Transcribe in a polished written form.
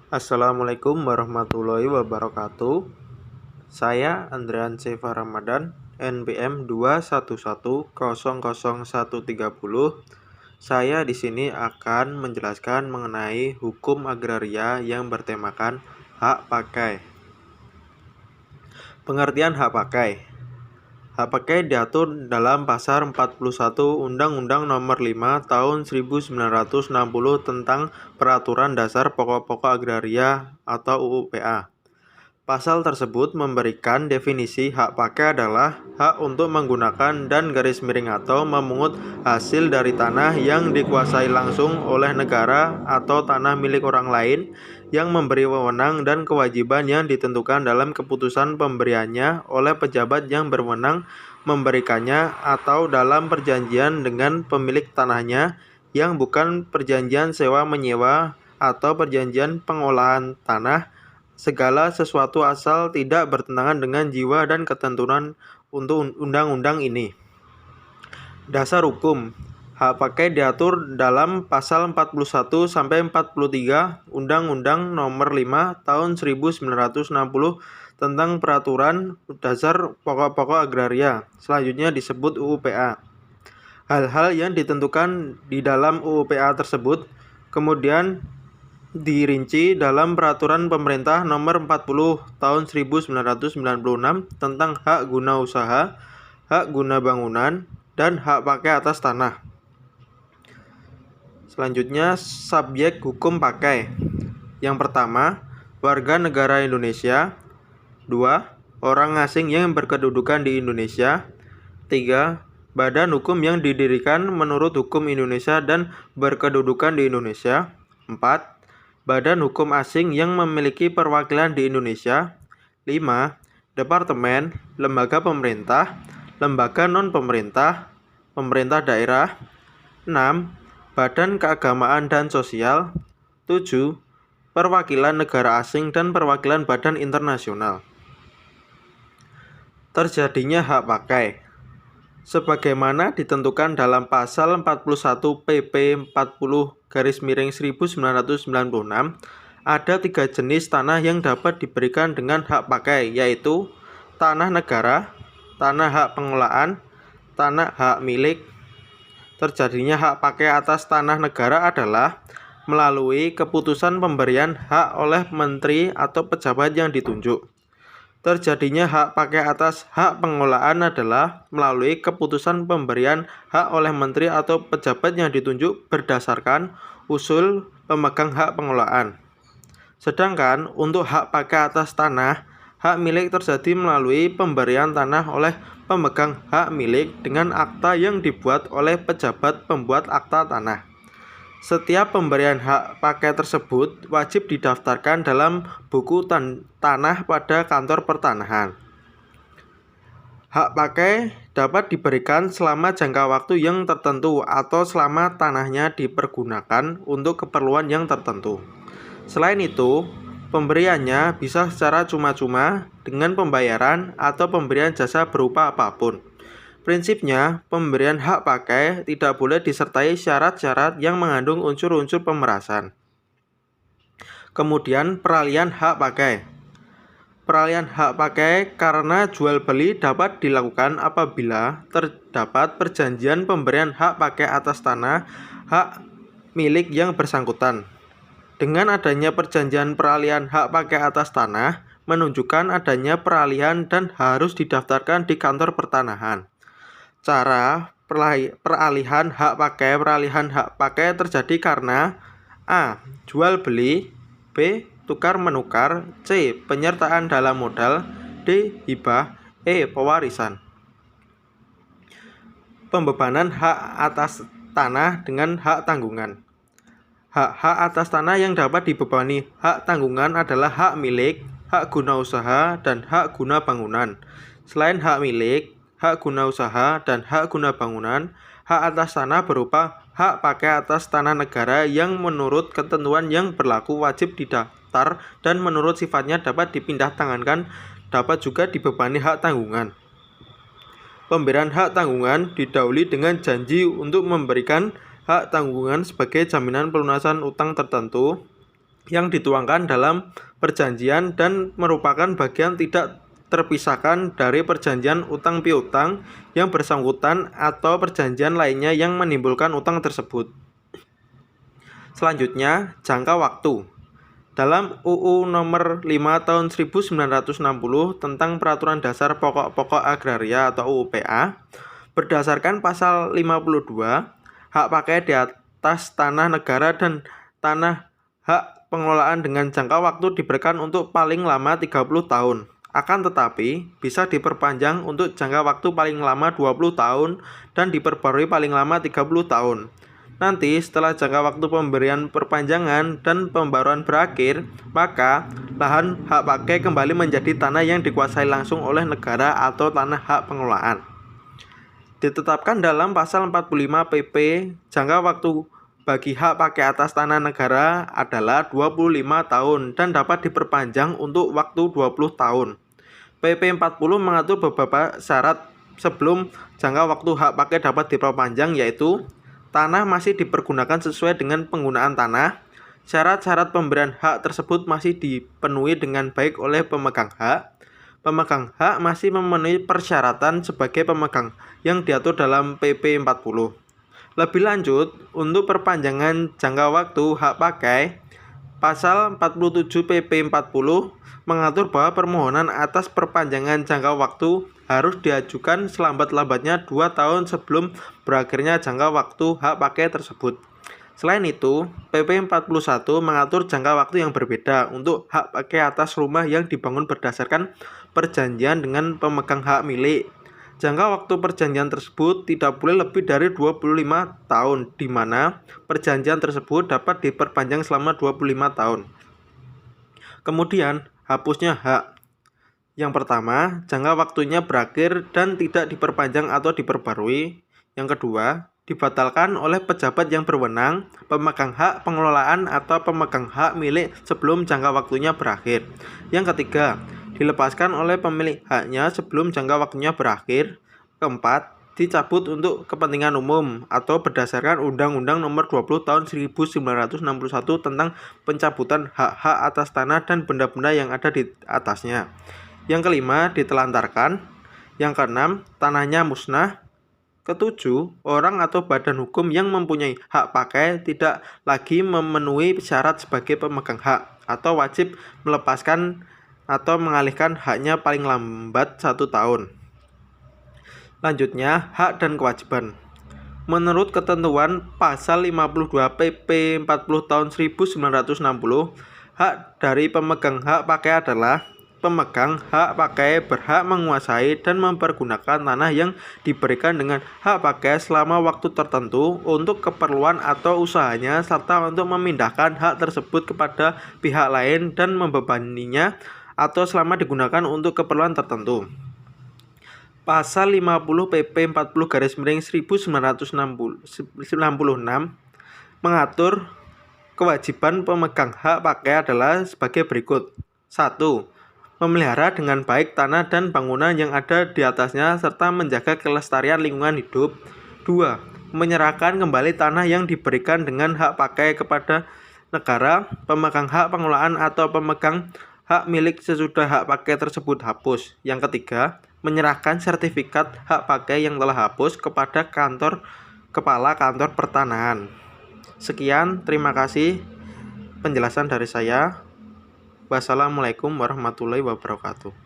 Assalamualaikum warahmatullahi wabarakatuh. Saya Andrian Seva Ramadan, NPM 211000130. Saya di sini akan menjelaskan mengenai hukum agraria yang bertemakan hak pakai. Pengertian hak pakai. Hak pakai diatur dalam Pasal 41 Undang-Undang Nomor 5 Tahun 1960 tentang Peraturan Dasar Pokok-pokok Agraria atau UUPA. Pasal tersebut memberikan definisi hak pakai adalah hak untuk menggunakan dan atau memungut hasil dari tanah yang dikuasai langsung oleh negara atau tanah milik orang lain yang memberi wewenang dan kewajiban yang ditentukan dalam keputusan pemberiannya oleh pejabat yang berwenang memberikannya atau dalam perjanjian dengan pemilik tanahnya yang bukan perjanjian sewa-menyewa atau perjanjian pengolahan tanah, segala sesuatu asal tidak bertentangan dengan jiwa dan ketentuan untuk undang-undang ini. Dasar hukum. Hak pakai diatur dalam Pasal 41 sampai 43 Undang-Undang Nomor 5 Tahun 1960 tentang Peraturan Dasar Pokok-pokok Agraria, selanjutnya disebut UUPA. Hal-hal yang ditentukan di dalam UUPA tersebut kemudian dirinci dalam Peraturan Pemerintah Nomor 40 Tahun 1996 tentang hak guna usaha, hak guna bangunan, dan hak pakai atas tanah. Selanjutnya, subjek hukum pakai. Yang pertama, warga negara Indonesia. 2. Orang asing yang berkedudukan di Indonesia. 3. Badan hukum yang didirikan menurut hukum Indonesia dan berkedudukan di Indonesia. 4. Badan hukum asing yang memiliki perwakilan di Indonesia. 5. Departemen, lembaga pemerintah, lembaga non-pemerintah, pemerintah daerah. 6. Badan keagamaan dan sosial. 7. Perwakilan negara asing dan perwakilan badan internasional. Terjadinya hak pakai. Sebagaimana ditentukan dalam Pasal 41 PP 40/1996, ada 3 jenis tanah yang dapat diberikan dengan hak pakai, yaitu tanah negara, tanah hak pengelolaan, tanah hak milik. Terjadinya hak pakai atas tanah negara adalah melalui keputusan pemberian hak oleh menteri atau pejabat yang ditunjuk. Terjadinya hak pakai atas hak pengelolaan adalah melalui keputusan pemberian hak oleh menteri atau pejabat yang ditunjuk berdasarkan usul pemegang hak pengelolaan. Sedangkan untuk hak pakai atas tanah, hak milik terjadi melalui pemberian tanah oleh pemegang hak milik dengan akta yang dibuat oleh pejabat pembuat akta tanah. Setiap pemberian hak pakai tersebut wajib didaftarkan dalam buku tanah pada kantor pertanahan. Hak pakai dapat diberikan selama jangka waktu yang tertentu atau selama tanahnya dipergunakan untuk keperluan yang tertentu. Selain itu, pemberiannya bisa secara cuma-cuma dengan pembayaran atau pemberian jasa berupa apapun. Prinsipnya, pemberian hak pakai tidak boleh disertai syarat-syarat yang mengandung unsur-unsur pemerasan. Kemudian, peralihan hak pakai. Peralihan hak pakai karena jual beli dapat dilakukan apabila terdapat perjanjian pemberian hak pakai atas tanah hak milik yang bersangkutan. Dengan adanya perjanjian peralihan hak pakai atas tanah, menunjukkan adanya peralihan dan harus didaftarkan di kantor pertanahan. Cara peralihan hak pakai terjadi karena A. Jual beli, B. Tukar menukar, C. Penyertaan dalam modal, D. Hibah, E. Pewarisan. Pembebanan hak atas tanah dengan hak tanggungan. Hak-hak atas tanah yang dapat dibebani hak tanggungan adalah hak milik, hak guna usaha, dan hak guna bangunan. Selain hak milik, hak guna usaha, dan hak guna bangunan, hak atas tanah berupa hak pakai atas tanah negara yang menurut ketentuan yang berlaku wajib didaftar dan menurut sifatnya dapat dipindah tangankan, dapat juga dibebani hak tanggungan. Pemberian hak tanggungan didahului dengan janji untuk memberikan hak tanggungan sebagai jaminan pelunasan utang tertentu. yang dituangkan dalam perjanjian dan merupakan bagian tidak terpisahkan dari perjanjian utang piutang yang bersangkutan atau perjanjian lainnya yang menimbulkan utang tersebut. Selanjutnya, jangka waktu. Dalam UU Nomor 5 Tahun 1960 tentang Peraturan Dasar Pokok-pokok Agraria atau UUPA, berdasarkan pasal 52, hak pakai di atas tanah negara dan tanah hak pengelolaan dengan jangka waktu diberikan untuk paling lama 30 tahun. Akan tetapi, bisa diperpanjang untuk jangka waktu paling lama 20 tahun dan diperbarui paling lama 30 tahun. Nanti setelah jangka waktu pemberian perpanjangan dan pembaruan berakhir, maka lahan hak pakai kembali menjadi tanah yang dikuasai langsung oleh negara atau tanah hak pengelolaan. Ditetapkan dalam pasal 45 PP, jangka waktu bagi hak pakai atas tanah negara adalah 25 tahun dan dapat diperpanjang untuk waktu 20 tahun. PP 40 mengatur beberapa syarat sebelum jangka waktu hak pakai dapat diperpanjang, yaitu tanah masih dipergunakan sesuai dengan penggunaan tanah. Syarat-syarat pemberian hak tersebut masih dipenuhi dengan baik oleh pemegang hak. Pemegang hak masih memenuhi persyaratan sebagai pemegang yang diatur dalam PP 40. Lebih lanjut, untuk perpanjangan jangka waktu hak pakai, pasal 47 PP 40 mengatur bahwa permohonan atas perpanjangan jangka waktu harus diajukan selambat-lambatnya 2 tahun sebelum berakhirnya jangka waktu hak pakai tersebut. Selain itu, PP 41 mengatur jangka waktu yang berbeda untuk hak pakai atas rumah yang dibangun berdasarkan perjanjian dengan pemegang hak milik. Jangka waktu perjanjian tersebut tidak boleh lebih dari 25 tahun, di mana perjanjian tersebut dapat diperpanjang selama 25 tahun. Kemudian, hapusnya hak. Yang pertama, jangka waktunya berakhir dan tidak diperpanjang atau diperbarui. Yang kedua, dibatalkan oleh pejabat yang berwenang, pemegang hak pengelolaan atau pemegang hak milik sebelum jangka waktunya berakhir. Yang ketiga, dilepaskan oleh pemilik haknya sebelum jangka waktunya berakhir. Keempat, dicabut untuk kepentingan umum atau berdasarkan Undang-Undang Nomor 20 Tahun 1961 tentang pencabutan hak-hak atas tanah dan benda-benda yang ada di atasnya. Yang kelima, ditelantarkan. Yang keenam, tanahnya musnah. Ketujuh, orang atau badan hukum yang mempunyai hak pakai tidak lagi memenuhi syarat sebagai pemegang hak atau wajib melepaskan atau mengalihkan haknya paling lambat 1 tahun. Lanjutnya, hak dan kewajiban. Menurut ketentuan pasal 52 PP 40 tahun 1960, hak dari pemegang hak pakai adalah pemegang hak pakai berhak menguasai dan mempergunakan tanah yang diberikan dengan hak pakai selama waktu tertentu untuk keperluan atau usahanya serta untuk memindahkan hak tersebut kepada pihak lain dan membebaninya atau selama digunakan untuk keperluan tertentu. Pasal 50 PP 40/1966 mengatur kewajiban pemegang hak pakai adalah sebagai berikut. 1. Memelihara dengan baik tanah dan bangunan yang ada di atasnya serta menjaga kelestarian lingkungan hidup. 2. Menyerahkan kembali tanah yang diberikan dengan hak pakai kepada negara, pemegang hak pengelolaan atau pemegang hak milik sesudah hak pakai tersebut hapus. Yang ketiga, menyerahkan sertifikat hak pakai yang telah hapus kepada kepala kantor pertanahan. Sekian, terima kasih penjelasan dari saya. Wassalamualaikum warahmatullahi wabarakatuh.